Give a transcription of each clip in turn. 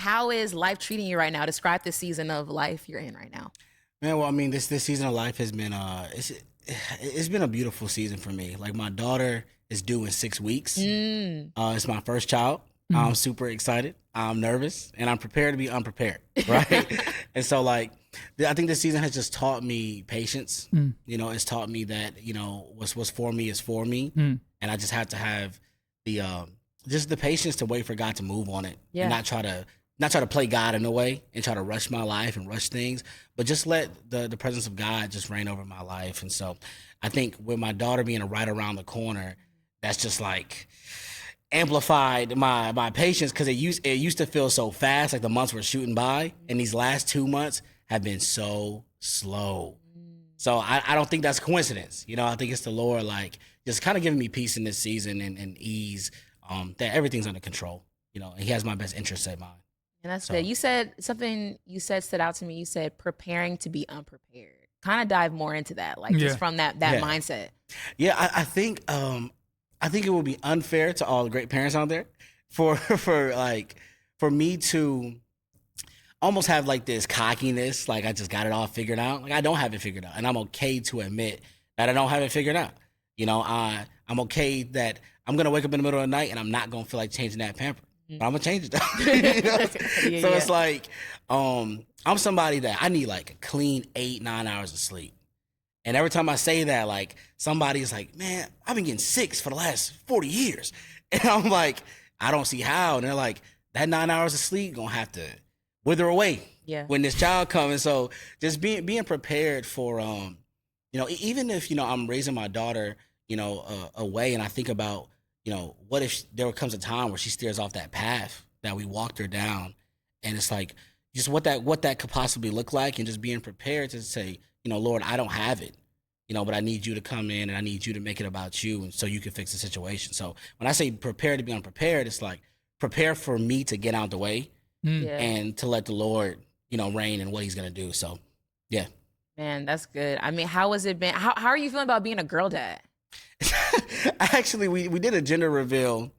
How is life treating you right now? Describe the season of life you're in right now. Man, well, I mean, this season of life has been it's been a beautiful season for me. Like my daughter is due in 6 weeks. It's my first child. I'm super excited. I'm nervous, and I'm prepared to be unprepared. Right, and so like I think this season has just taught me patience. You know, it's taught me that what's for me is for me, and I just have to have the just the patience to wait for God to move on it, and not try to play God in a way and try to rush my life and rush things, but just let the presence of God just reign over my life. And so I think with my daughter being right around the corner, that's just like amplified my patience, because it used to feel so fast, like the months were shooting by, and these last 2 months have been so slow. So I don't think that's coincidence. I think it's the Lord like just kind of giving me peace in this season and ease, that everything's under control, and he has my best interests at mind. And that's good. You said something stood out to me. You said preparing to be unprepared. Kind of dive more into that, like just from that mindset. Yeah, I think it would be unfair to all the great parents out there for me to almost have like this cockiness, like I just got it all figured out. Like I don't have it figured out, and I'm okay to admit that I don't have it figured out. I'm okay that I'm gonna wake up in the middle of the night and I'm not gonna feel like changing that pamper. But I'm gonna change it though. It's like I'm somebody that I need like a clean 8-9 hours of sleep. And every time I say that, like somebody's like, man, I've been getting 6 for the last 40 years. And I'm like, I don't see how. And they're like, that 9 hours of sleep gonna have to wither away when this child comes. And so just being prepared for even if I'm raising my daughter away, and I think about what if there comes a time where she steers off that path that we walked her down, and it's like just what that could possibly look like, and just being prepared to say, Lord, I don't have it, but I need you to come in and I need you to make it about you, and so you can fix the situation. So when I say prepare to be unprepared, it's like prepare for me to get out the way and to let the Lord, reign in what he's going to do. So, yeah. Man, that's good. I mean, how has it been? How are you feeling about being a girl dad? Actually, we did a gender reveal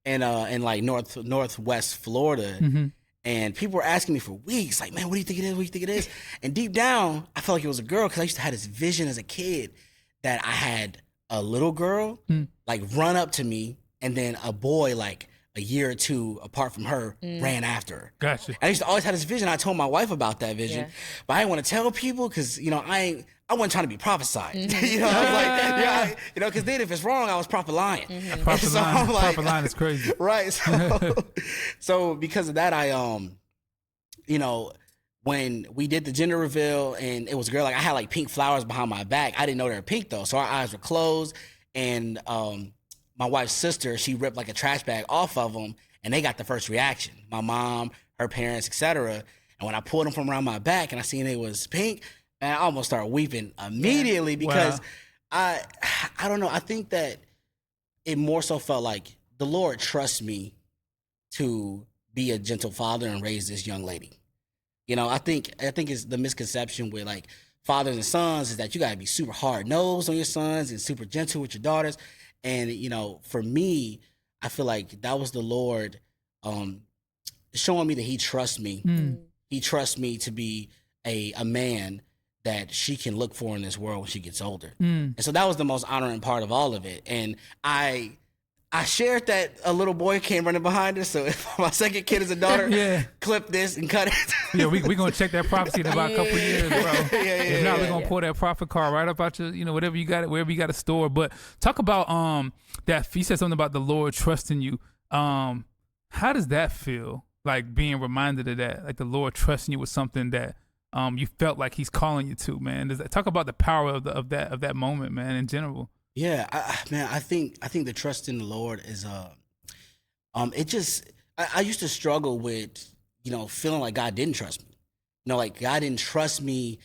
in like northwest Florida, and people were asking me for weeks, like, man, what do you think it is? What do you think it is? And deep down, I felt like it was a girl, because I used to have this vision as a kid that I had a little girl like run up to me, and then a boy like a year or two apart from her ran after her. Gotcha. I used to always have this vision. I told my wife about that vision, but I didn't want to tell people, because I wasn't trying to be prophesied. I was like, because then if it's wrong, I was prophet lying. Prophet lying is crazy. Right. So because of that, I when we did the gender reveal and it was a girl, like I had like pink flowers behind my back. I didn't know they were pink though, so our eyes were closed, and my wife's sister, she ripped like a trash bag off of them, and they got the first reaction. My mom, her parents, etc. And when I pulled them from around my back and I seen it was pink, and I almost started weeping immediately, because I don't know. I think that it more so felt like the Lord trusts me to be a gentle father and raise this young lady. I think it's the misconception with like fathers and sons is that you got to be super hard nosed on your sons and super gentle with your daughters. And for me, I feel like that was the Lord showing me that he trusts me. He trusts me to be a man that she can look for in this world when she gets older. And so that was the most honoring part of all of it. And I shared that a little boy came running behind us. So if my second kid is a daughter, clip this and cut it. We're going to check that prophecy in about a couple of years, bro. If not, we're going to pull that prophet card right up out your, whatever you got, wherever you got to store. But talk about that. You said something about the Lord trusting you. How does that feel? Like being reminded of that, like the Lord trusting you with something that you felt like he's calling you to, man. Talk about the power of that moment, man, in general. Yeah, I think the trust in the Lord is it just I used to struggle with feeling like God didn't trust me. Like God didn't trust me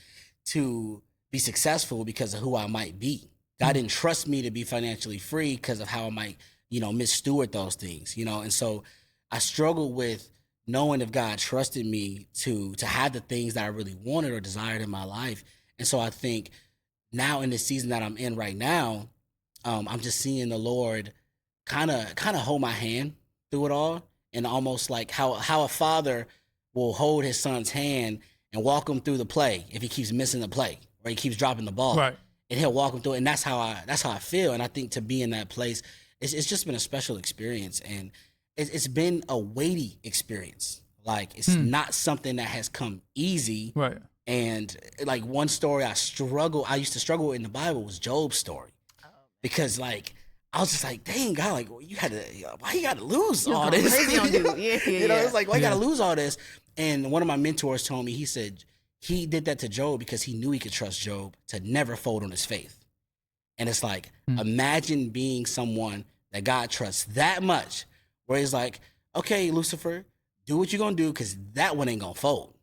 to be successful because of who I might be. God didn't trust me to be financially free because of how I might missteward those things. And so I struggled with knowing if God trusted me to have the things that I really wanted or desired in my life. And so I think now in this season that I'm in right now, I'm just seeing the Lord kind of hold my hand through it all and almost like how a father will hold his son's hand and walk him through the play if he keeps missing the play or he keeps dropping the ball. Right. And he'll walk him through it. And that's how I feel. And I think to be in that place, it's just been a special experience. And it's been a weighty experience. Like, it's not something that has come easy. Right. And like one story I used to struggle with in the Bible was Job's story. Because like, I was just like, dang, God, like, why you got to lose all this? Crazy on you. Yeah, you know, it's like, why you got to lose all this? And one of my mentors told me, he said he did that to Job because he knew he could trust Job to never fold on his faith. And it's like, imagine being someone that God trusts that much, where he's like, okay, Lucifer, do what you're going to do, because that one ain't going to fold.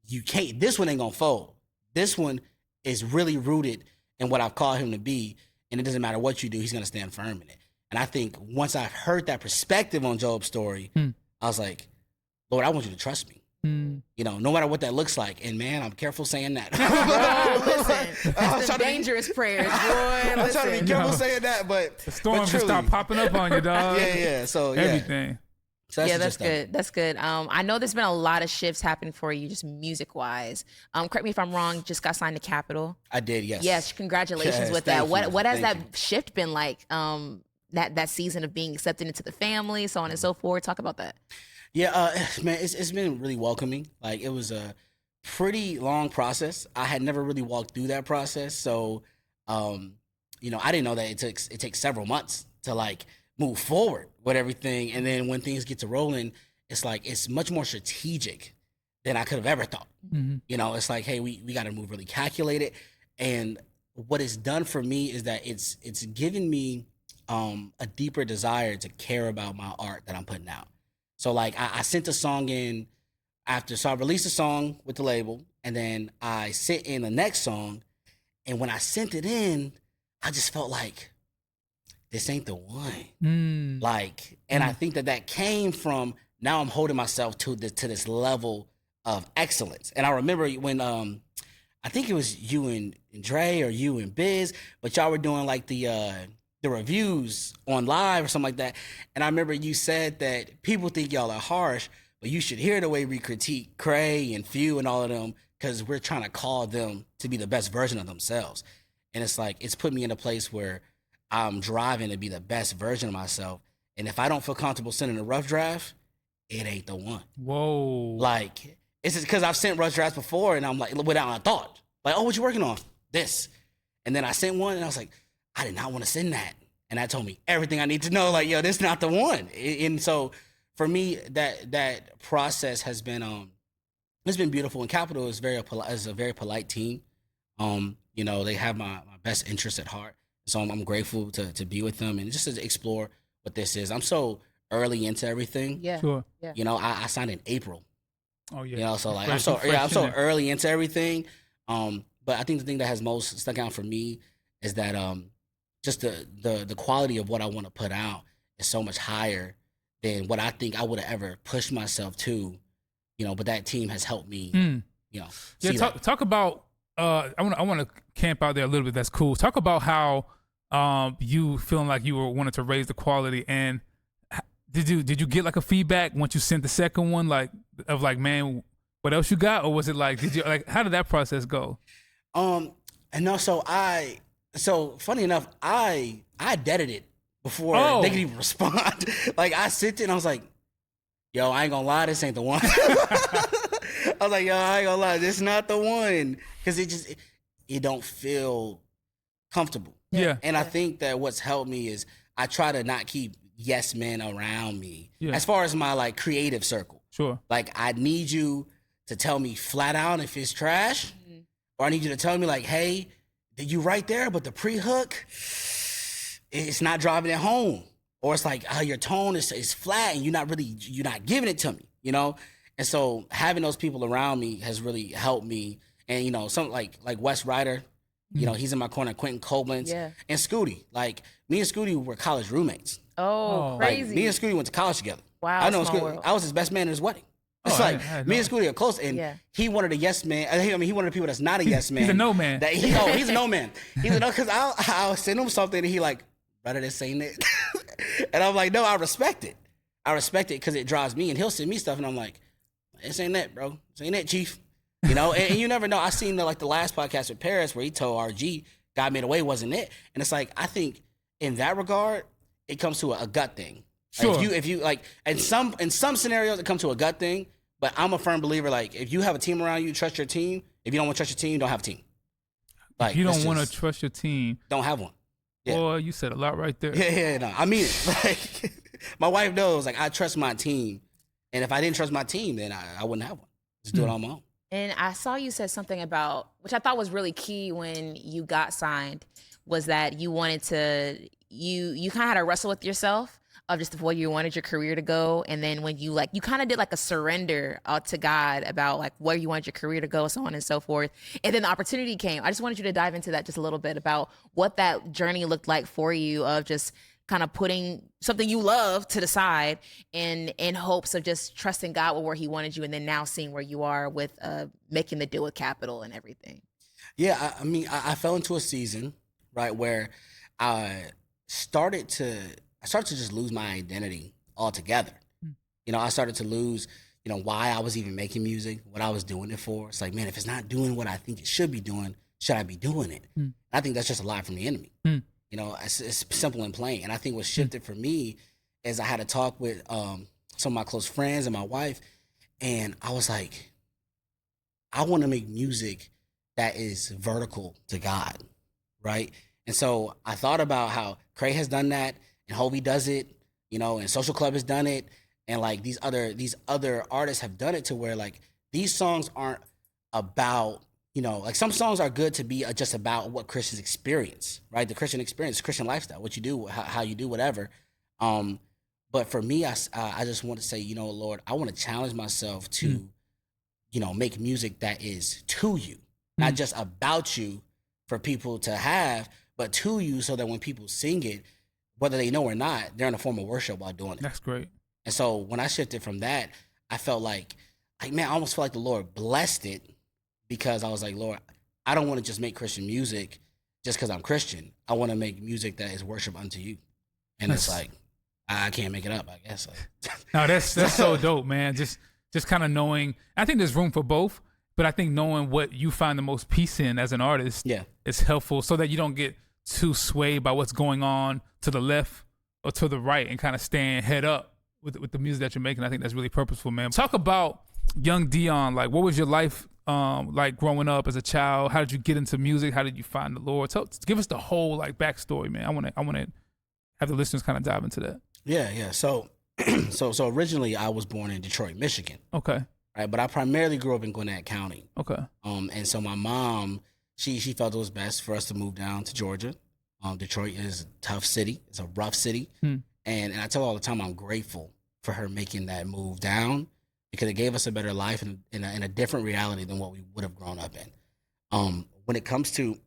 This one ain't going to fold. This one is really rooted in what I've called him to be. And it doesn't matter what you do, he's going to stand firm in it. And I think once I've heard that perspective on Job's story, I was like, Lord, I want you to trust me. You know, no matter what that looks like. And man, I'm careful saying that. Listen, that's the dangerous prayers, boy. I'm trying to be careful saying that, but the storm just start popping up on you, dog. Yeah. So everything. So that's good. That's good. I know there's been a lot of shifts happening for you, just music wise. Correct me if I'm wrong. Just got signed to Capitol. I did. Yes. Yes. Congratulations with that. What has that shift been like? That season of being accepted into the family, so on and so forth. Talk about that. Yeah, man, it's been really welcoming. Like, it was a pretty long process. I had never really walked through that process, so you know, I didn't know that it takes several months to like move forward with everything. And then when things get to rolling, it's like it's much more strategic than I could have ever thought. You know, it's like, hey, we got to move really calculated. And what it's done for me is that it's given me a deeper desire to care about my art that I'm putting out. So like I sent a song in so I released a song with the label, and then I sent in the next song. And when I sent it in, I just felt like this ain't the one. Like, and I think that came from, now I'm holding myself to this level of excellence. And I remember when I think it was you and Dre or you and Biz, but y'all were doing like the reviews on live or something like that. And I remember you said that people think y'all are harsh, but you should hear the way we critique Cray and Few and all of them, because we're trying to call them to be the best version of themselves. And it's like, it's put me in a place where I'm driving to be the best version of myself. And if I don't feel comfortable sending a rough draft, it ain't the one. Whoa. Like, it's just because I've sent rough drafts before, and I'm like, without a thought, like, oh, what you working on? This. And then I sent one, and I was like, I did not want to send that. And that told me everything I need to know. Like, yo, this is not the one. And so for me, that process has been it's been beautiful. And Capitol is a very polite team. You know, they have my best interests at heart. So I'm grateful to be with them and just to explore what this is. I'm so early into everything. Yeah. Sure. Yeah. You know, I signed in April. Oh yeah. You know, so like I'm so early into everything. But I think the thing that has most stuck out for me is that just the quality of what I want to put out is so much higher than what I think I would have ever pushed myself to. You know, but that team has helped me. You know. Yeah. Talk about. I want to camp out there a little bit. That's cool. Talk about how you feeling like you were wanted to raise the quality, and did you get like a feedback once you sent the second one, like of like, man, what else you got, or was it like, did you like, how did that process go? And no, so funny enough, I deaded it before they could even respond. Like, I sent it and I was like, yo, I ain't gonna lie, this ain't the one. I was like, yo, I ain't gonna lie, this is not the one. Because it don't feel comfortable. Yeah. And I think that what's helped me is I try to not keep yes men around me. Yeah. As far as my like creative circle. Sure. Like, I need you to tell me flat out if it's trash. Or I need you to tell me like, hey, you right there, but the pre-hook, it's not driving it home. Or it's like, your tone is flat and you're not giving it to me, you know? And so having those people around me has really helped me. And, you know, some like Wes Ryder, you know, he's in my corner, Quentin Koblenz, and Scooty. Like, me and Scooty were college roommates. Oh, crazy. Like, me and Scooty went to college together. Wow, I know small Scooty. world. I was his best man at his wedding. It's like, me and Scooty are close, and he wanted a yes man. I mean, he wanted people that's not a yes man. He's a no man. He's a no man. He's a no, because I'll send him something, and he like, brother, this ain't it. And I'm like, no, I respect it. I respect it because it drives me, and he'll send me stuff, and I'm like, this ain't that, bro. This ain't that, Chief. You know, and you never know. I seen the last podcast with Paris where he told RG, God made a way wasn't it, and it's like I think in that regard, it comes to a gut thing. Sure. Like if you like, in some scenarios, it comes to a gut thing. But I'm a firm believer. Like if you have a team around you, trust your team. If you don't want to trust your team, don't have a team. Like if you don't want to trust your team, don't have one. Yeah. Boy, you said a lot right there. Yeah, no, I mean it. Like my wife knows. Like I trust my team, and if I didn't trust my team, then I wouldn't have one. Just do it on my own. And I saw you said something about, which I thought was really key when you got signed, was that you wanted to, you kind of had to wrestle with yourself of just where you wanted your career to go. And then when you you kind of did like a surrender to God about like where you wanted your career to go, so on and so forth. And then the opportunity came. I just wanted you to dive into that just a little bit about what that journey looked like for you of just kind of putting something you love to the side in hopes of just trusting God with where he wanted you. And then now seeing where you are with making the deal with Capital and everything. Yeah. I mean, I fell into a season, right, where I started to just lose my identity altogether. You know, I started to lose, you know, why I was even making music, what I was doing it for. It's like, man, if it's not doing what I think it should be doing, should I be doing it? I think that's just a lie from the enemy. You know, it's simple and plain. And I think what shifted for me is I had a talk with some of my close friends and my wife, and I was like, I want to make music that is vertical to God, right? And so I thought about how Craig has done that, and Hobie does it, you know, and Social Club has done it, and like these other artists have done it to where like these songs aren't about, you know, like some songs are good to be just about what Christians experience, right? The Christian experience, Christian lifestyle, what you do, how you do whatever. But for me, I just want to say, you know, Lord, I want to challenge myself to, you know, make music that is to you, not just about you for people to have, but to you so that when people sing it, whether they know or not, they're in a form of worship while doing it. That's great. And so when I shifted from that, I felt like, man, I almost felt like the Lord blessed it because I was like, Lord, I don't want to just make Christian music just because I'm Christian. I want to make music that is worship unto you. And it's like, I can't make it up, I guess. No, that's so dope, man. Just kind of knowing, I think there's room for both, but I think knowing what you find the most peace in as an artist is helpful so that you don't get too swayed by what's going on to the left or to the right and kind of staying head up with the music that you're making. I think that's really purposeful, man. Talk about young DEON. Like, what was your life like growing up as a child? How did you get into music? How did you find the Lord? Give us the whole like backstory, man. I want to have the listeners kind of dive into that. Yeah. So originally I was born in Detroit, Michigan. Okay. Right, but I primarily grew up in Gwinnett County. Okay. And so my mom, she felt it was best for us to move down to Georgia. Detroit is a tough city. It's a rough city. And I tell her all the time I'm grateful for her making that move down because it gave us a better life in a different reality than what we would have grown up in. When it comes to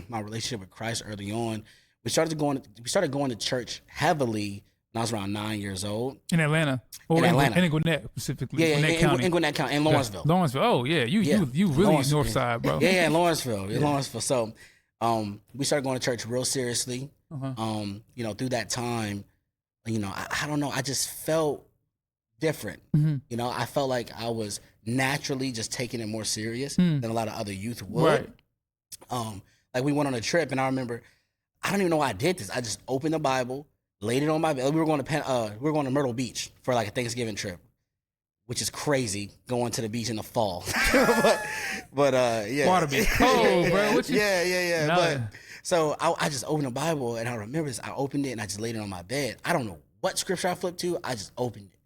my relationship with Christ early on, we started going to church heavily when I was around 9 years old. In Atlanta? Or in Gwinnett specifically? Yeah, Gwinnett County. In Gwinnett County, in Lawrenceville. Lawrenceville. Oh, yeah. You really north side, bro. Yeah, in Lawrenceville. In Lawrenceville. So we started going to church real seriously. You know, through that time, you know, I don't know, I just felt different. You know, I felt like I was naturally just taking it more serious than a lot of other youth would. Right. Like we went on a trip and I remember, I don't even know why I did this. I just opened the Bible, laid it on my bed. We were going to Myrtle Beach for like a Thanksgiving trip, which is crazy going to the beach in the fall. but yeah. Water be cold, bro. What you... Yeah. No. But so I just opened the Bible and I remember this. I opened it and I just laid it on my bed. I don't know what scripture I flipped to. I just opened it.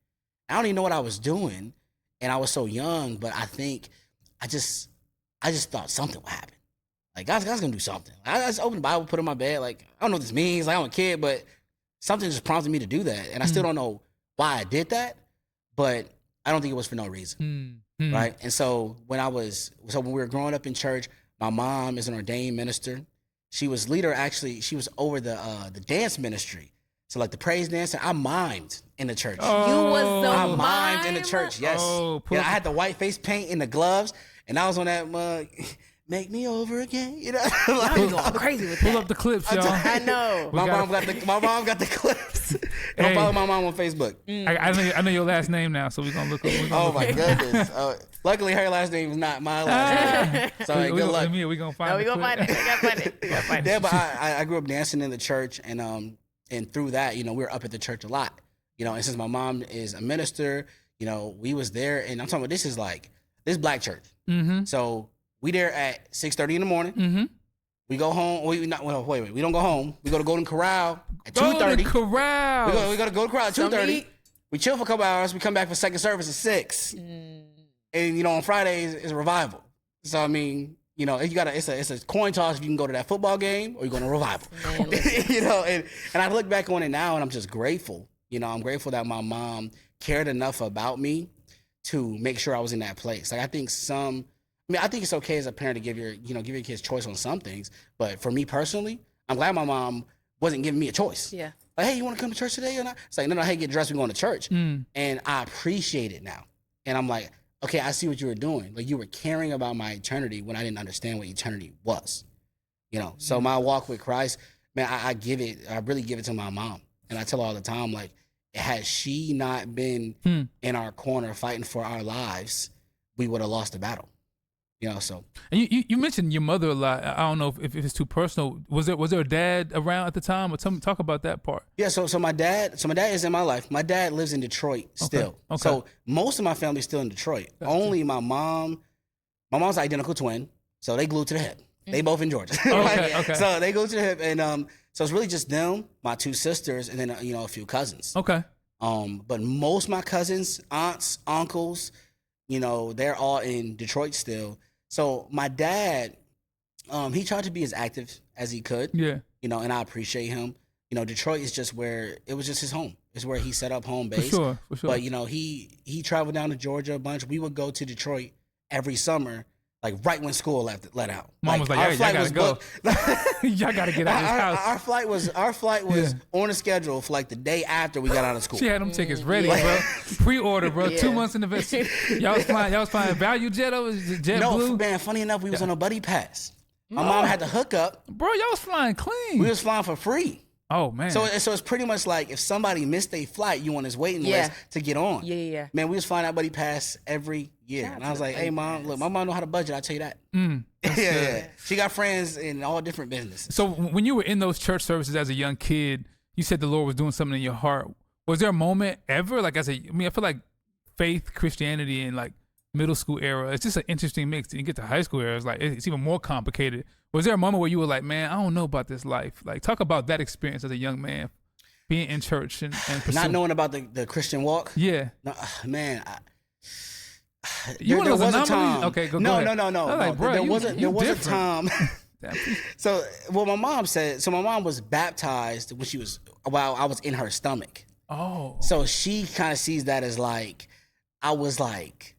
I don't even know what I was doing, and I was so young. But I think I just thought something would happen. Like God's gonna do something. I just opened the Bible, put it on my bed. Like I don't know what this means. Like I'm a kid, but something just prompted me to do that, and I still don't know why I did that. But I don't think it was for no reason, right? And so when we were growing up in church, my mom is an ordained minister. She was leader, actually. She was over the dance ministry. So like the praise dance, I mimed in the church. Oh, you was I the mimed in the church, yes. Oh, I had the white face paint and the gloves, and I was on that mug. make me over again. You know, Y'all be going crazy with that. Pull up the clips, y'all. I know. my mom got the clips. Don't follow my mom on Facebook. I know your last name now, so we're gonna look up. Oh my goodness! Luckily, her last name is not my last name. So good luck. We gonna find. We gonna find it. We gotta find it. We gotta find it. Yeah, but I grew up dancing in the church, and through that, we were up at the church a lot. And since my mom is a minister, we was there, and I'm talking about this is black church. Mm-hmm. So we there at 6:30 in the morning. Mm-hmm. We go home. We don't go home. We go to Golden Corral at 2:30. Golden Corral. We go to Golden Corral at 2:30. We chill for a couple hours. We come back for second service at 6. And on Fridays is a revival. So I mean, it's a coin toss if you can go to that football game or you go to a revival. Man, and I look back on it now and I'm just grateful. I'm grateful that my mom cared enough about me to make sure I was in that place. Like I think it's okay as a parent to give your kids choice on some things, but for me personally, I'm glad my mom wasn't giving me a choice. Yeah. Like, hey, you want to come to church today or not? It's like, no, hey, get dressed, we're going to church. And I appreciate it now. And I'm like, okay, I see what you were doing. Like you were caring about my eternity when I didn't understand what eternity was. So my walk with Christ, man, I really give it to my mom. And I tell her all the time, like, had she not been in our corner fighting for our lives, we would have lost the battle. So. And you mentioned your mother a lot. I don't know if it's too personal. Was there a dad around at the time? Or talk about that part. Yeah. So my dad is in my life. My dad lives in Detroit still. Okay. So most of my family's still in Detroit. Gotcha. Only my mom's an identical twin. So they glued to the hip. They both in Georgia. Right? Okay. So they go to the hip, and so it's really just them, my 2 sisters, and then a few cousins. Okay. But most of my cousins, aunts, uncles, they're all in Detroit still. So my dad, he tried to be as active as he could. Yeah. And I appreciate him. Detroit is just where it was just his home. It's where he set up home base. For sure. But he traveled down to Georgia a bunch. We would go to Detroit every summer, like right when school let out. Mom was like, "Y'all gotta go. Y'all gotta get out of this house." Our flight was on the schedule for like the day after we got out of school. She had them tickets ready, bro. Pre-order, bro. 2 months in advance. Y'all was flying Value Jet over Jet Blue. No, man. Funny enough, we was on a buddy pass. My mom had to hook up. Bro, y'all was flying clean. We was flying for free. Oh man. So it's pretty much like if somebody missed their flight, you on his waiting list to get on. Yeah. Man, we was flying that buddy pass every year. And I was like, hey mom, look, my mom know how to budget, I'll tell you that. Yeah. She got friends in all different businesses. So when you were in those church services as a young kid, you said the Lord was doing something in your heart. Was there a moment ever, like I feel like faith, Christianity, and like middle school era, it's just an interesting mix. You get to high school era, it's even more complicated. Was there a moment where you were like, man, I don't know about this life? Like, talk about that experience as a young man, being in church and not knowing about the Christian walk. Yeah, no, man. There was a time. Okay, go no. Like, bro, there was a time. So, what my mom said. So my mom was baptized while I was in her stomach. Oh. So she kind of sees that as like I was like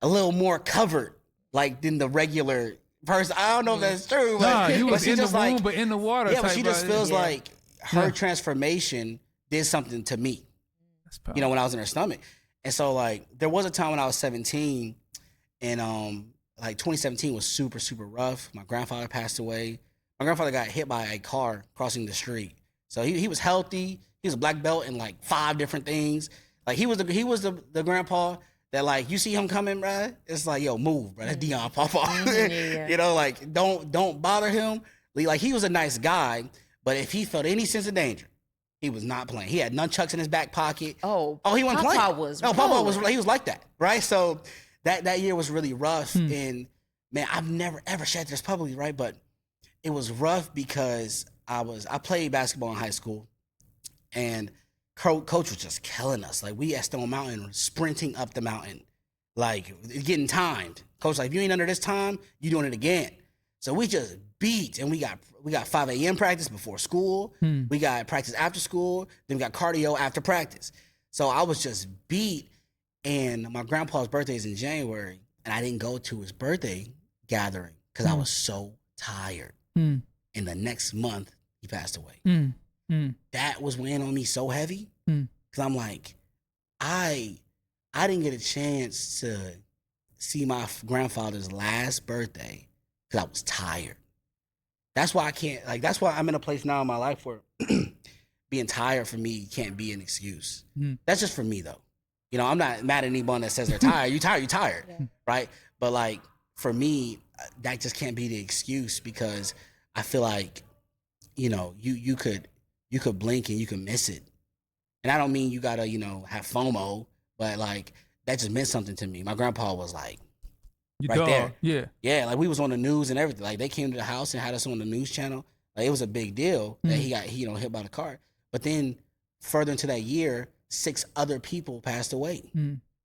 a little more covered, like than the regular person. I don't know if that's true. Nah, you was in the room, but in the water. Yeah, but she just feels like her transformation did something to me. When I was in her stomach. And so like there was a time when I was 17 and like 2017 was super, super rough. My grandfather passed away. My grandfather got hit by a car crossing the street. So he was healthy. He was a black belt in like 5 different things. Like he was the grandpa that like you see him coming, bro. It's like, yo, move, bro. That's DEON Papa. Like don't bother him. Like he was a nice guy, but if he felt any sense of danger, he was not playing. He had nunchucks in his back pocket. Oh, he wasn't playing. Papa was he was like that, right? So that year was really rough, and man, I've never ever shared this publicly, right? But it was rough because I played basketball in high school, and coach was just killing us. Like we at Stone Mountain, sprinting up the mountain, like getting timed. Coach like, if you ain't under this time, you doing it again. So we just beat, and we got 5 a.m. practice before school. We got practice after school. Then we got cardio after practice. So I was just beat, and my grandpa's birthday is in January, and I didn't go to his birthday gathering because I was so tired. And the next month, he passed away. That was weighing on me so heavy because I'm like, I didn't get a chance to see my grandfather's last birthday because I was tired. That's why I can't, like, that's why I'm in a place now in my life where being tired for me can't be an excuse. That's just for me, though. You know, I'm not mad at anyone that says they're tired. You tired, Yeah. right? But, like, for me, that just can't be the excuse, because I feel like, you know, you could blink and you could miss it. And I don't mean you gotta, you know, have FOMO, but, like, that just meant something to me. My grandpa was like, there. Yeah, like, we was on the news and everything. Like, they came to the house and had us on the news channel. Like, it was a big deal that he got, you know, hit by the car. But then further into that year, 6 other people passed away.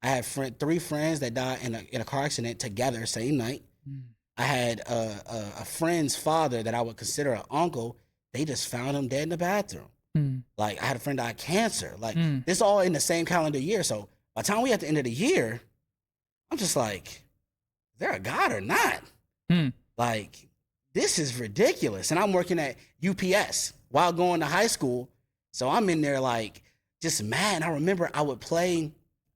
I had 3 friends that died in a car accident together same night. I had a friend's father that I would consider an uncle. They just found him dead in the bathroom. Like, I had a friend die of cancer. Like, this all in the same calendar year. So by the time we at the end of the year, I'm just like, is there a God or not? Like, this is ridiculous. And I'm working at UPS while going to high school. So I'm in there, like, just mad. And I remember I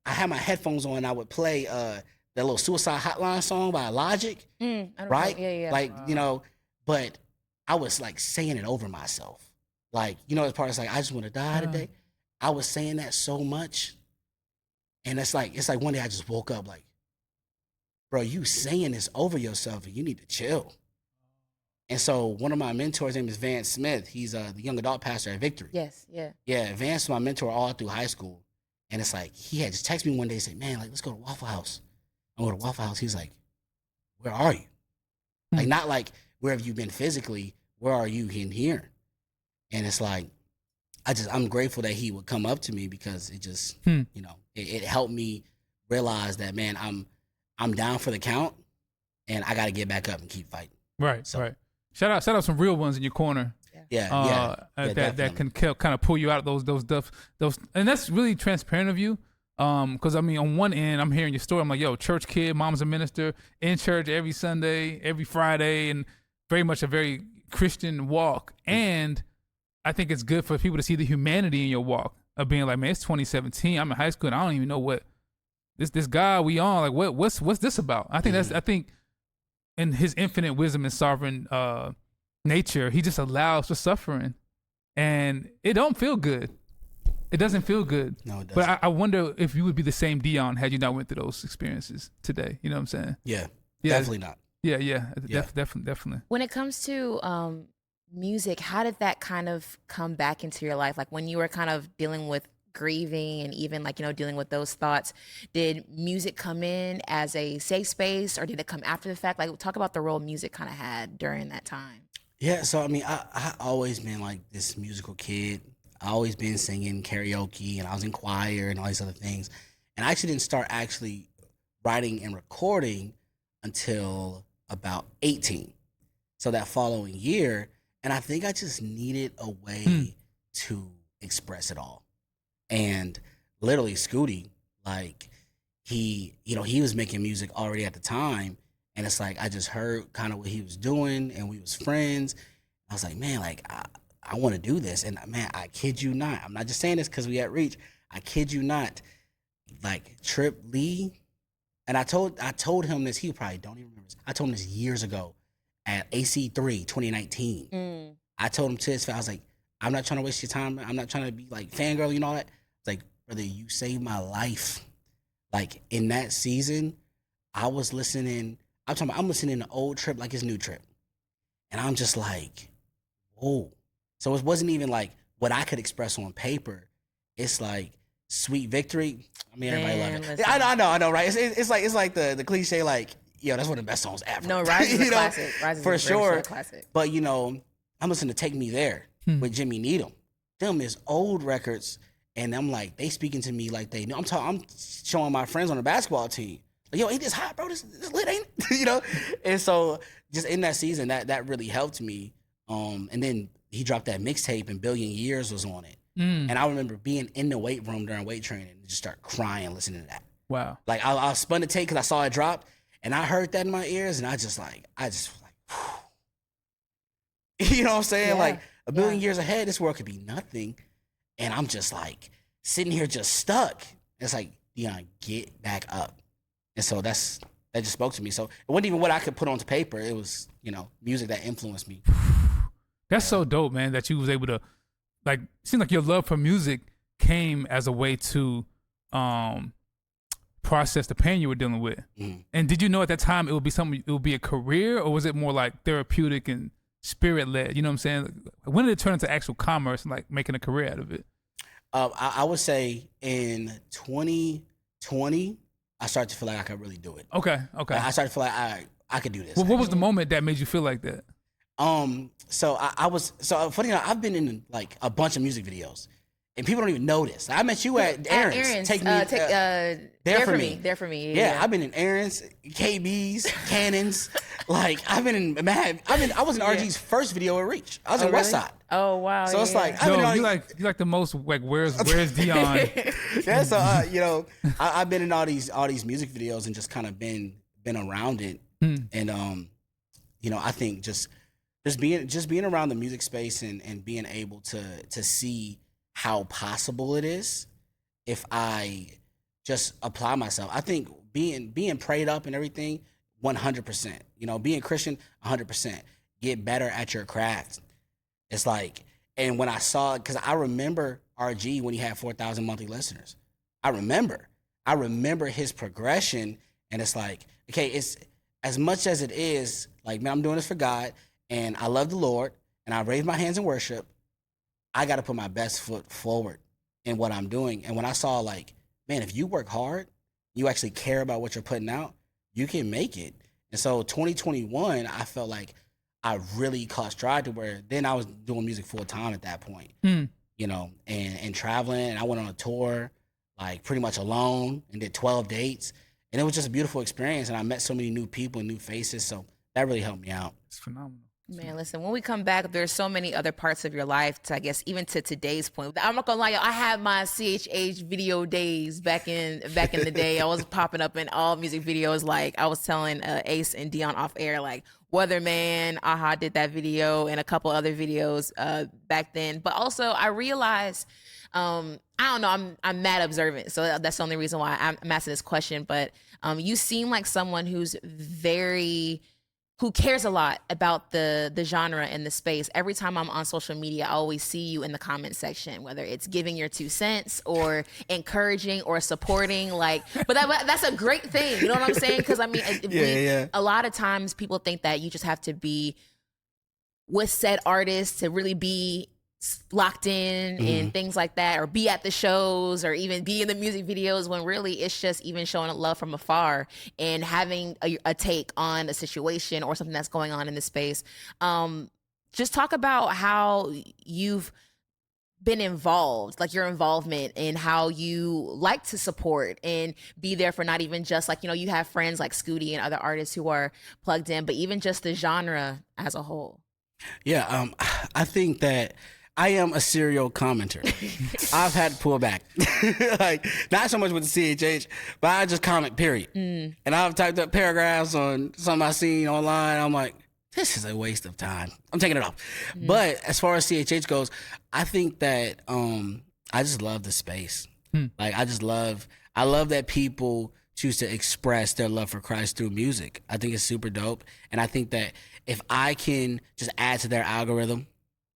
had my headphones on and I would play that little Suicide Hotline song by Logic. Right? Yeah. Like, you know, but I was, like, saying it over myself. Like, you know, the part is like, I just want to die today. I was saying that so much. And it's like one day I just woke up like, bro, you saying this over yourself and you need to chill. And so one of my mentors, his name is Vance Smith. He's the young adult pastor at Victory. Yes, yeah. Yeah, Vance was my mentor all through high school. And it's like, he had just texted me one day and said, man, like, let's go to Waffle House. I go to Waffle House. He's like, where are you? Like, not like, where have you been physically? Where are you in here? And it's like, I'm grateful that he would come up to me, because it just, you know, it helped me realize that, man, I'm down for the count and I got to get back up and keep fighting. Right. Shout out some real ones in your corner. Yeah. That can kind of pull you out of those, and that's really transparent of you. Because I mean, on one end, I'm hearing your story. I'm like, yo, church kid, mom's a minister, in church every Sunday, every Friday, and very much a very Christian walk. And I think it's good for people to see the humanity in your walk of being like, man, it's 2017. I'm in high school and I don't even know what this God we on. Like, what's this about? I think I think in his infinite wisdom and sovereign nature, he just allows for suffering, and it don't feel good. It doesn't feel good. No, it doesn't. But I wonder if you would be the same DEON had you not went through those experiences today. You know what I'm saying? Yeah. Definitely not. Yeah. Definitely. When it comes to music, how did that kind of come back into your life? Like, when you were kind of dealing with grieving and even, like, you know, dealing with those thoughts, did music come in as a safe space, or did it come after the fact? Like, talk about the role music kind of had during that time. Yeah. So, I mean, I always been like this musical kid. I always been singing karaoke, and I was in choir and all these other things. And I actually didn't start writing and recording until about 18. So that following year, and I think I just needed a way to express it all. And literally Scooty, like, he was making music already at the time. And it's like, I just heard kind of what he was doing, and we was friends. I was like, man, like, I want to do this. And man, I kid you not, I'm not just saying this because we at Reach. I kid you not, like, Trip Lee, and I told him this, he probably don't even remember this. I told him this years ago at AC3 2019. I told him to his face, I was like, I'm not trying to waste your time. I'm not trying to be like fangirl, you know all that. It's like, brother, you saved my life. Like, in that season, I was listening. I'm listening to old Trip like his new Trip. And I'm just like, whoa. So it wasn't even like what I could express on paper. It's like Sweet Victory. I mean, everybody love it. I know, right? It's like the cliche, like, yo, that's one of the best songs ever. No, Rise is a classic. Rise is for sure. A classic. But, you know, I'm listening to Take Me There with Jimmy Needham. Them is old records, and I'm like, they speaking to me like they know. I'm showing my friends on the basketball team, like, yo, ain't this hot, bro? This lit, ain't it? You know? And so just in that season, that really helped me. And then he dropped that mixtape, and Billion Years was on it. And I remember being in the weight room during weight training and just start crying listening to that. Wow. Like, I spun the tape because I saw it drop, and I heard that in my ears, and I just was like, you know what I'm saying? Yeah. Like, a billion years ahead, this world could be nothing. And I'm just like sitting here just stuck. It's like, DEON, get back up. And so that's that just spoke to me. So it wasn't even what I could put onto paper. It was, music that influenced me. That's so dope, man, that you was able to, like, it seemed like your love for music came as a way to process the pain you were dealing with. And did you know at that time it would be a career, or was it more like therapeutic and spirit led? You know what I'm saying? When did it turn into actual commerce and like making a career out of it? I would say in 2020, I started to feel like I could really do it. Okay. I started to feel like I could do this. Well, what was the moment that made you feel like that? So funny enough, I've been in like a bunch of music videos, and people don't even know this. I met you at Aaron's. There for me. Yeah, I've been in Aaron's, KB's, Cannon's. Like I was in RG's first video at Reach. I was in Westside. Oh wow! So it's like you like the most like where's DEON? Yeah, so I've been in all these music videos and just kind of been around it, and I think just being around the music space and being able to see how possible it is if I just apply myself. I think being prayed up and everything, 100%. Being Christian, 100%. Get better at your craft. It's like, and when I saw it, because I remember RG when he had 4,000 monthly listeners. I remember his progression, and it's like, okay, it's as much as it is like, man, I'm doing this for God, and I love the Lord, and I raise my hands in worship. I got to put my best foot forward in what I'm doing. And when I saw like, man, if you work hard, you actually care about what you're putting out, you can make it. And so 2021, I felt like I really caught stride to where then I was doing music full time at that point, and traveling. And I went on a tour, like pretty much alone, and did 12 dates. And it was just a beautiful experience. And I met so many new people and new faces. So that really helped me out. It's phenomenal. Man, listen, when we come back, there's so many other parts of your life to, I guess, even to today's point. I'm not gonna lie, I had my CHH video days back in the day. I was popping up in all music videos. Like I was telling Ace and DEON off air, like Weatherman, AHA did that video and a couple other videos back then. But also I realized, I don't know, I'm mad observant. So that's the only reason why I'm asking this question. But you seem like someone who cares a lot about the genre and the space. Every time I'm on social media, I always see you in the comment section, whether it's giving your 2 cents or encouraging or supporting. But that's a great thing. You know what I'm saying? Because I mean, a lot of times people think that you just have to be with said artists to really be locked in and things like that, or be at the shows or even be in the music videos, when really it's just even showing love from afar and having a take on a situation or something that's going on in the space. Just talk about how you've been involved, like your involvement and how you like to support and be there for not even just like, you have friends like Scooty and other artists who are plugged in, but even just the genre as a whole. Yeah, I think that I am a serial commenter. I've had to pull back. Like, not so much with the CHH, but I just comment, period. And I've typed up paragraphs on something I've seen online. I'm like, this is a waste of time. I'm taking it off. But as far as CHH goes, I think that I just love the space. Like, I love that people choose to express their love for Christ through music. I think it's super dope. And I think that if I can just add to their algorithm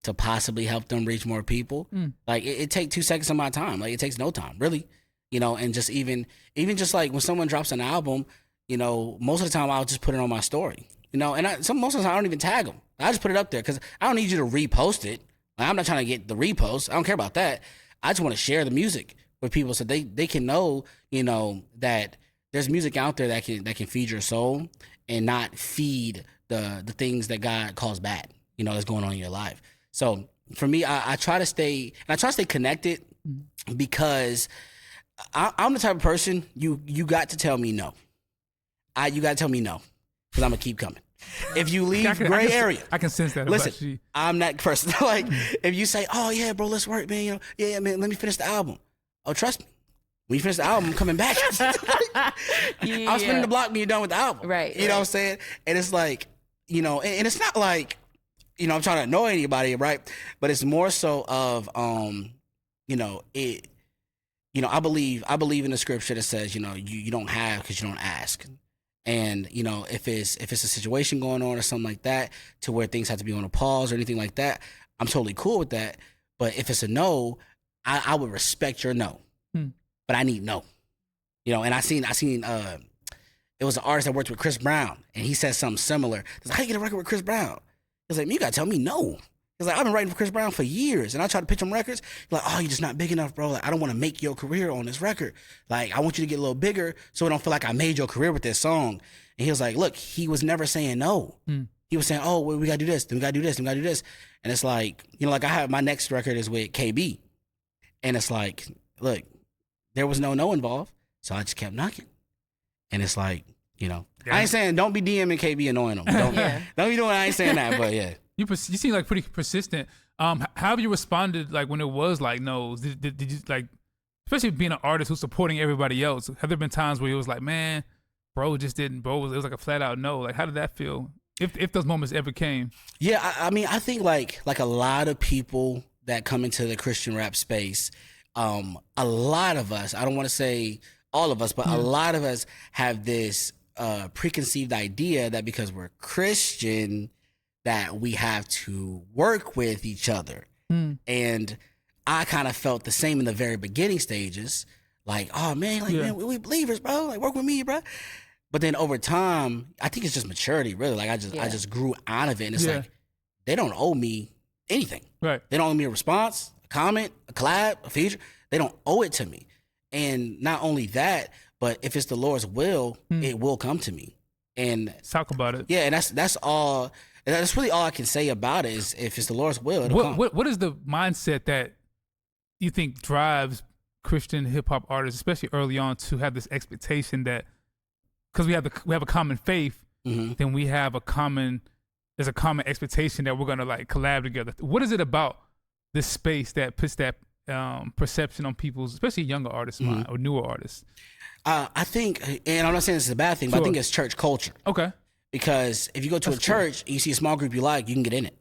to possibly help them reach more people, like it takes 2 seconds of my time. Like, it takes no time, really. And just even just like when someone drops an album, most of the time I'll just put it on my story, and most of the time I don't even tag them. I just put it up there because I don't need you to repost it. Like, I'm not trying to get the repost. I don't care about that. I just want to share the music with people so they can know, that there's music out there that can feed your soul and not feed the things that God calls bad, that's going on in your life. So for me, I try to stay connected because I'm the type of person you got to tell me no. You got to tell me no, because I'm gonna keep coming. If you leave gray area, I can sense that. Listen, I'm that person. Like, if you say, "Oh yeah, bro, let's work, man," yeah, man, let me finish the album. Oh, trust me, when you finish the album, I'm coming back. I'm spinning the block when you're done with the album. Right. You know what I'm saying? And it's like, and it's not like, I'm trying to annoy anybody, right? But it's more so of, I believe in the scripture that says, you don't have because you don't ask. And, you know, if it's a situation going on or something like that to where things have to be on a pause or anything like that, I'm totally cool with that. But if it's a no, I would respect your no. But I need no. You know, and I seen it was an artist that worked with Chris Brown, and he said something similar. He's like, how you get a record with Chris Brown? He's like, you gotta tell me no. He's like, I've been writing for Chris Brown for years, and I try to pitch him records. He's like, oh, you're just not big enough, bro. Like, I don't want to make your career on this record. Like, I want you to get a little bigger so it don't feel like I made your career with this song. And he was like, look, he was never saying no. He was saying, oh, well, we gotta do this, then we gotta do this, then we gotta do this. And it's like, you know, like I have my next record is with KB. And it's like, look, there was no involved, so I just kept knocking. And it's like, you know, I ain't saying don't be DMing KB annoying them. Don't be doing. I ain't saying that, but yeah. You seem like pretty persistent. How have you responded like when it was like no's? Did you like, especially being an artist who's supporting everybody else? Have there been times where it was like, man, bro just didn't, bro? It was like a flat out no. Like, how did that feel? If those moments ever came? Yeah, I mean, I think like a lot of people that come into the Christian rap space, a lot of us, I don't want to say all of us, but a lot of us have this preconceived idea that because we're Christian, that we have to work with each other. And I kind of felt the same in the very beginning stages. Like, oh man, like man, we believers, bro. Like, work with me, bro. But then over time, I think it's just maturity, really. Like I just grew out of it, and it's like they don't owe me anything. Right? They don't owe me a response, a comment, a collab, a feature. They don't owe it to me. And not only that, but if it's the Lord's will, it will come to me. And let's talk about it. Yeah, and that's all. That's really all I can say about it. Is if it's the Lord's will, it'll come. What is the mindset that you think drives Christian hip hop artists, especially early on, to have this expectation that because we have a common faith, then we have there's a common expectation that we're gonna like collab together. What is it about this space that puts that perception on people's, especially younger artists' mind or newer artists? I think, and I'm not saying this is a bad thing, but I think it's church culture. Okay. Because if you go to a church and you see a small group you like, you can get in it.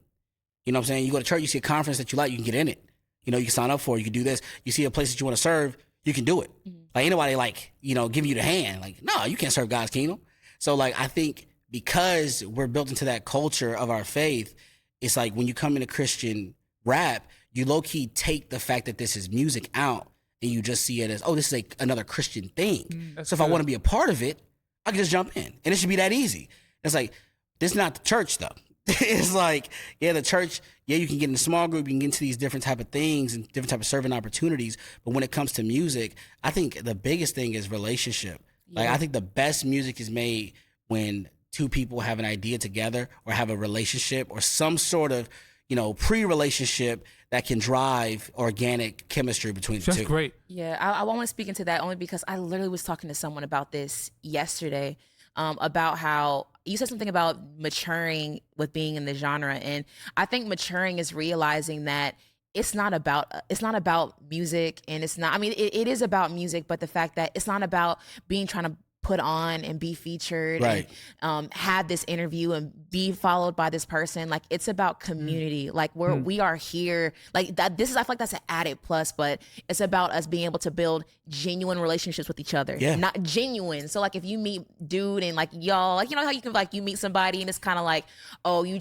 You know what I'm saying? You go to church, you see a conference that you like, you can get in it. You know, you can sign up for it, you can do this. You see a place that you want to serve, you can do it. Like anybody like, you know, giving you the hand. Like, no, you can't serve God's kingdom. So like, I think because we're built into that culture of our faith, it's like when you come into Christian rap, you low key take the fact that this is music out and you just see it as, oh, this is like another Christian thing. So if I want to be a part of it, I can just jump in and it should be that easy. It's like, this is not the church though. It's like, yeah, the church, yeah, you can get in a small group, you can get into these different type of things and different type of serving opportunities. But when it comes to music, I think the biggest thing is relationship. Yeah. Like, I think the best music is made when two people have an idea together or have a relationship or some sort of, you know, pre-relationship that can drive organic chemistry between the two. That's great. Yeah, I want to speak into that only because I literally was talking to someone about this yesterday, about how you said something about maturing with being in the genre. And I think maturing is realizing that it's not about music, and it's not, I mean, it is about music, but the fact that it's not about trying to put on and be featured, right, and have this interview and be followed by this person. Like, it's about community. Like, we are here, like that. This is, I feel like that's an added plus, but it's about us being able to build genuine relationships with each other. Yeah. Not genuine. So like, if you meet dude and like y'all, like, you know how you can, like, you meet somebody and it's kind of like, oh, you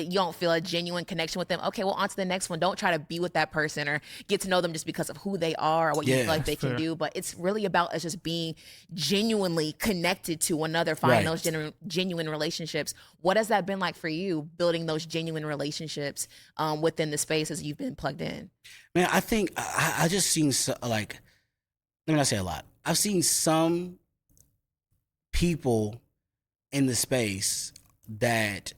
don't feel a genuine connection with them. Okay, well, on to the next one. Don't try to be with that person or get to know them just because of who they are or what you feel like they can do. But it's really about us just being genuinely connected to one another, finding those genuine relationships. What has that been like for you, building those genuine relationships within the spaces you've been plugged in? Man, I think I just seen, like, let me not say a lot. I've seen some people in the space that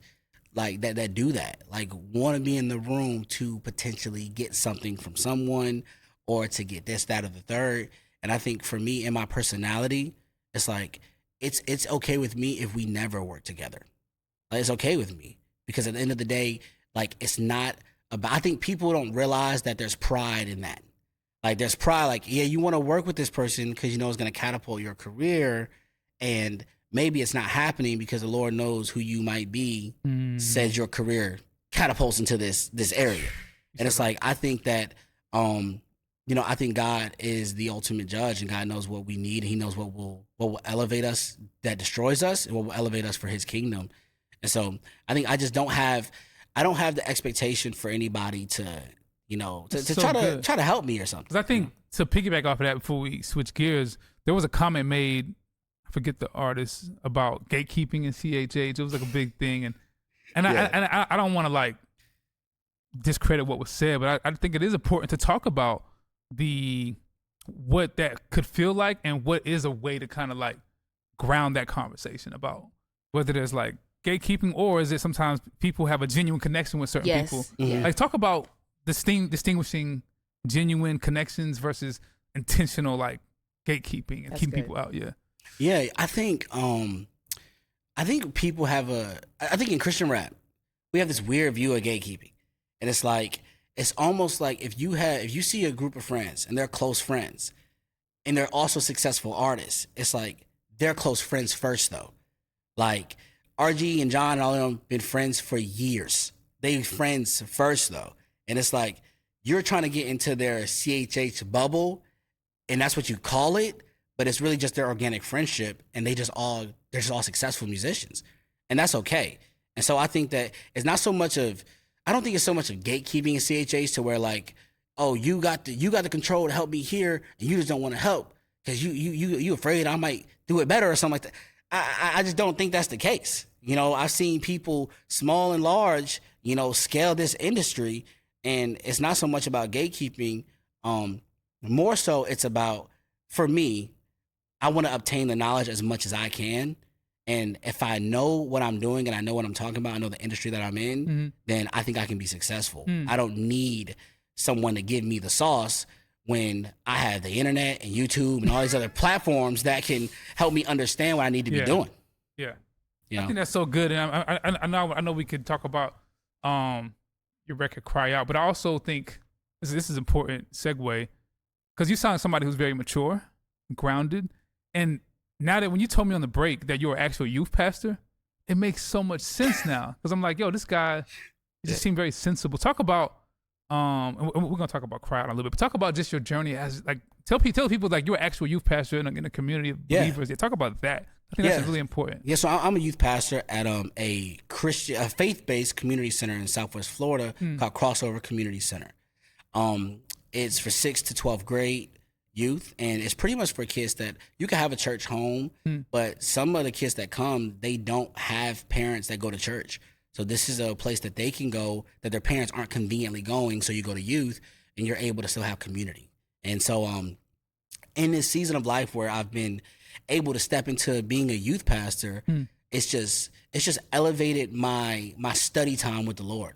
do that, like, want to be in the room to potentially get something from someone or to get this, that, or the third. And I think for me and my personality, it's like, it's okay with me if we never work together. Like, it's okay with me because at the end of the day, like, it's not about, I think people don't realize that there's pride in that. Like, there's pride, like, yeah, you want to work with this person because you know it's going to catapult your career, and maybe it's not happening because the Lord knows who you might be, says your career catapults into this area. And it's like, I think that I think God is the ultimate judge, and God knows what we need, and He knows what will elevate us that destroys us, and what will elevate us for His kingdom. And so I think I don't have the expectation for anybody to try to help me or something. Because I think to piggyback off of that before we switch gears, there was a comment made, I forget the artist, about gatekeeping in CHH. It was like a big thing, and I don't want to like discredit what was said, but I think it is important to talk about what that could feel like, and what is a way to kind of like ground that conversation about whether there's like gatekeeping, or is it sometimes people have a genuine connection with certain people. Yeah. Like, talk about distinguishing genuine connections versus intentional like gatekeeping and keeping people out. Yeah, I think people have I think in Christian rap we have this weird view of gatekeeping, and it's almost like if you see a group of friends and they're close friends and they're also successful artists, it's like they're close friends first though. Like RG and John and all of them been friends for years. They friends first though. And it's like you're trying to get into their CHH bubble, and that's what you call it, but it's really just their organic friendship, and they're just all successful musicians. And that's okay. And so I think that it's not so much of, I don't think it's so much of gatekeeping in CHH to where like, oh, you got the control to help me here, and you just don't want to help because you afraid I might do it better or something like that. I just don't think that's the case. I've seen people small and large, scale this industry, and it's not so much about gatekeeping. More so it's about, for me, I want to obtain the knowledge as much as I can. And if I know what I'm doing and I know what I'm talking about, I know the industry that I'm in, then I think I can be successful. I don't need someone to give me the sauce when I have the internet and YouTube and all these other platforms that can help me understand what I need to be doing. Yeah. I think that's so good. And I know we could talk about your record Cry Out, but I also think this is an important segue, because you sound like somebody who's very mature, grounded, and now that when you told me on the break that you're an actual youth pastor, it makes so much sense now. Because I'm like, yo, this guy just seemed very sensible. Talk about, and we're gonna talk about Cry Out a little bit, but talk about just your journey as like tell people like you're an actual youth pastor in a community of believers. Yeah, talk about that. I think that's really important. Yeah, so I'm a youth pastor at a faith-based community center in Southwest Florida called Crossover Community Center. It's for 6th to 12th grade youth, and it's pretty much for kids that you can have a church home, but some of the kids that come, they don't have parents that go to church. So this is a place that they can go that their parents aren't conveniently going. So you go to youth and you're able to still have community. And so in this season of life where I've been able to step into being a youth pastor, it's just elevated my study time with the Lord.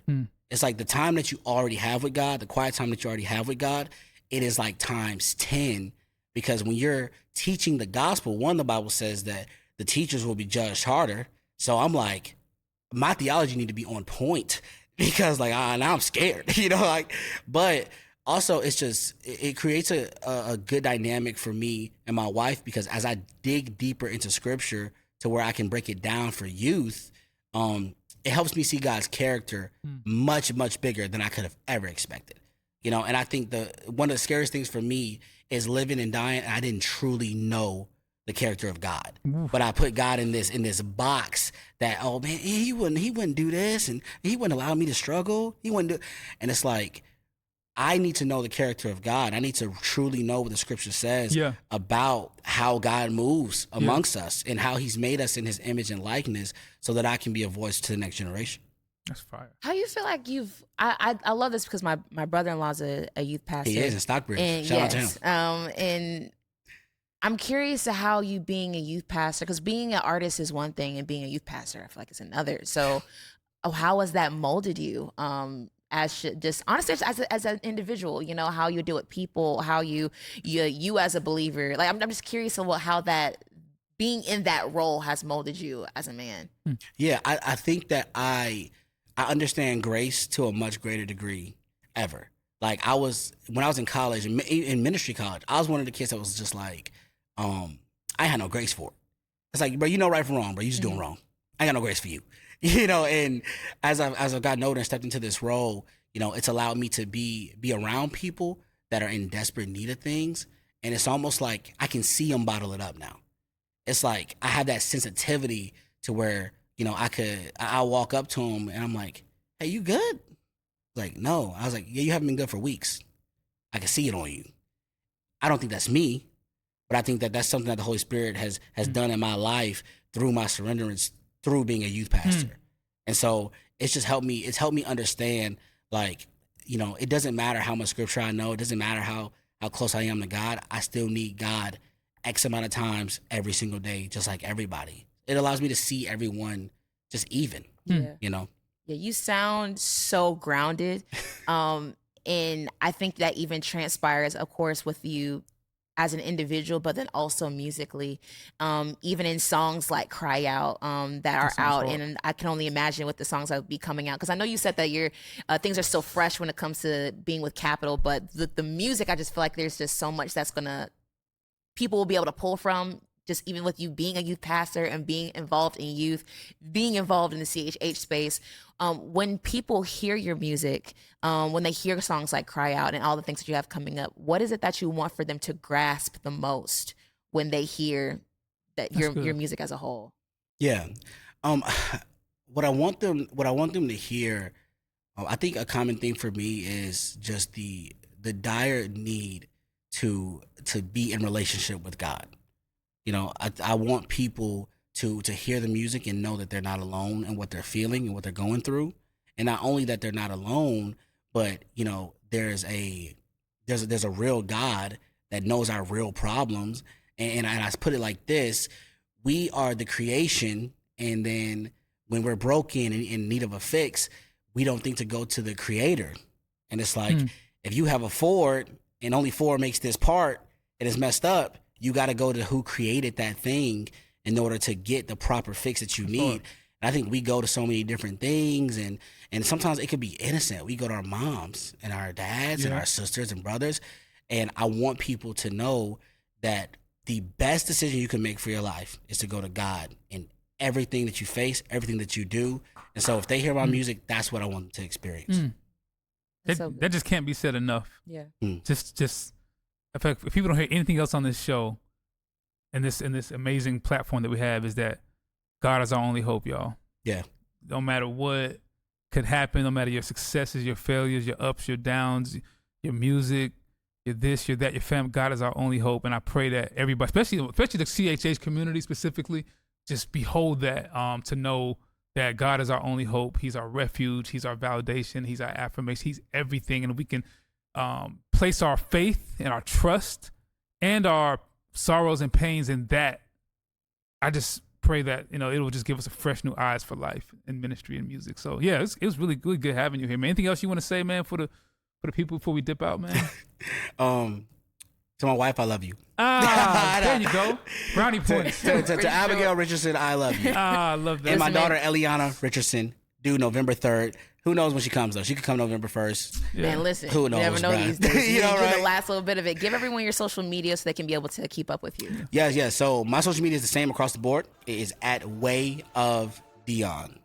It's like the time that you already have with God, the quiet time that you already have with God, it is like times 10, because when you're teaching the gospel, the Bible says that the teachers will be judged harder. So I'm like, my theology need to be on point, because like now I'm scared, but also it creates a good dynamic for me and my wife, because as I dig deeper into scripture to where I can break it down for youth, it helps me see God's character much, much bigger than I could have ever expected. And I think one of the scariest things for me is living and dying, and I didn't truly know the character of God. But I put God in this box that, oh man, he wouldn't do this, and he wouldn't allow me to struggle. He wouldn't do, and it's like, I need to know the character of God. I need to truly know what the scripture says about how God moves amongst us and how he's made us in his image and likeness, so that I can be a voice to the next generation. That's fire. How you feel like I love this, because my brother-in-law's a youth pastor. He is in Stockbridge. Shout out to him. And I'm curious to how you being a youth pastor, because being an artist is one thing and being a youth pastor, I feel like it's another. So how has that molded you? Just honestly, as an individual, how you deal with people, how you as a believer, like I'm just curious about how that being in that role has molded you as a man. Yeah, I think that I understand grace to a much greater degree ever. Like when I was in college, in ministry college, I was one of the kids that was just like, I had no grace for it. It's like, bro, right from wrong, bro. You just doing wrong. I got no grace for you. And as I've gotten older and stepped into this role, it's allowed me to be around people that are in desperate need of things. And it's almost like I can see them bottle it up now. It's like I have that sensitivity to where, you know, I'll walk up to them and I'm like, hey, you good? Like, no. I was like, yeah, you haven't been good for weeks. I can see it on you. I don't think that's me, but I think that that's something that the Holy Spirit has done in my life through my surrenderance, through being a youth pastor. And so it's just helped me understand, like, you know, it doesn't matter how much scripture I know. It doesn't matter how close I am to God. I still need God X amount of times every single day, just like everybody. It allows me to see everyone just even, you know? Yeah, you sound so grounded. And I think that even transpires, of course, with you as an individual, but then also musically, even in songs like Cry Out that are out. And I can only imagine what the songs that will be coming out. Because I know you said that your things are still fresh when it comes to being with Capital, but the music, I just feel like there's just so much that's people will be able to pull from, just even with you being a youth pastor and being involved in youth, being involved in the CHH space. When people hear your music, when they hear songs like Cry Out and all the things that you have coming up, what is it that you want for them to grasp the most when they hear that your music as a whole? Yeah. What I want them to hear, I think a common thing for me is just the dire need to be in relationship with God. You know, I want people to hear the music and know that they're not alone in what they're feeling and what they're going through. And not only that they're not alone, but, you know, there's a real God that knows our real problems. And I put it like this: we are the creation, and then when we're broken and in need of a fix, we don't think to go to the creator. And it's like, if you have a Ford and only Ford makes this part and it's messed up, you got to go to who created that thing in order to get the proper fix that you need. And I think we go to so many different things, and sometimes it could be innocent. We go to our moms and our dads and our sisters and brothers. And I want people to know that the best decision you can make for your life is to go to God in everything that you face, everything that you do. And so if they hear my music, that's what I want them to experience. That just can't be said enough. Yeah. Just if people don't hear anything else on this show and this amazing platform that we have, is that God is our only hope, y'all. Yeah. No matter what could happen, no matter your successes, your failures, your ups, your downs, your music, your this, your that, your family, God is our only hope. And I pray that everybody, especially the CHH community specifically, just behold that, to know that God is our only hope. He's our refuge. He's our validation. He's our affirmation. He's everything. And we can place our faith and our trust and our sorrows and pains in that. I just pray that, you know, it will just give us a fresh new eyes for life and ministry and music. So yeah, it was really good having you here, man. Anything else you want to say, man, for the people before we dip out, man? To my wife, I love you. There you go. Brownie points. To Abigail Richardson, I love you. I love that. And my daughter, Eliana Richardson, due November 3rd. Who knows when she comes, though? She could come November 1st. Yeah. Man, listen. Who knows, you never know these days. You know, right? The last little bit of it. Give everyone your social media so they can be able to keep up with you. Yes. So my social media is the same across the board. It is at Way of DEON.